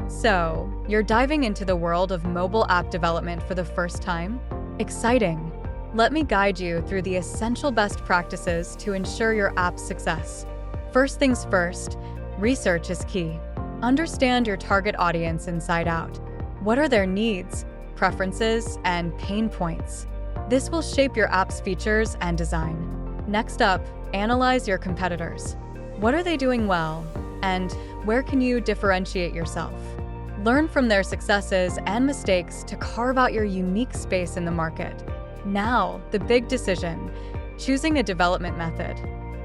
So, you're diving into the world of mobile app development for the first time? Exciting! Let me guide you through the essential best practices to ensure your app's success. First things first, research is key. Understand your target audience inside out. What are their needs, preferences, and pain points? This will shape your app's features and design. Next up, analyze your competitors. What are they doing well, and where can you differentiate yourself? Learn from their successes and mistakes to carve out your unique space in the market. Now, the big decision, choosing a development method.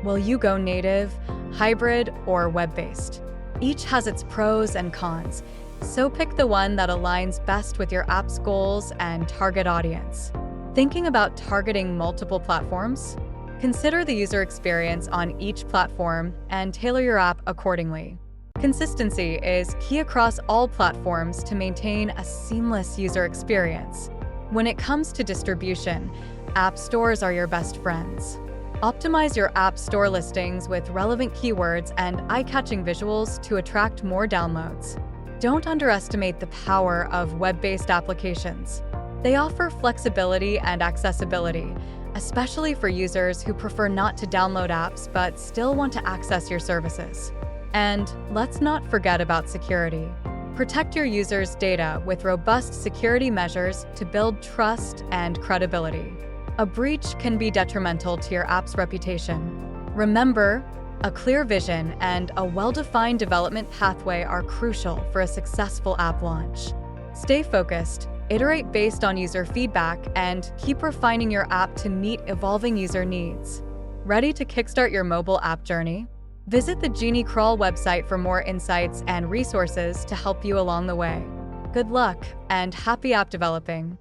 Will you go native, hybrid, or web-based? Each has its pros and cons, so pick the one that aligns best with your app's goals and target audience. Thinking about targeting multiple platforms? Consider the user experience on each platform and tailor your app accordingly. Consistency is key across all platforms to maintain a seamless user experience. When it comes to distribution, app stores are your best friends. Optimize your app store listings with relevant keywords and eye-catching visuals to attract more downloads. Don't underestimate the power of web-based applications. They offer flexibility and accessibility, especially for users who prefer not to download apps but still want to access your services. And let's not forget about security. Protect your users' data with robust security measures to build trust and credibility. A breach can be detrimental to your app's reputation. Remember, a clear vision and a well-defined development pathway are crucial for a successful app launch. Stay focused, iterate based on user feedback, and keep refining your app to meet evolving user needs. Ready to kickstart your mobile app journey? Visit the Genie Crawl website for more insights and resources to help you along the way. Good luck and happy app developing!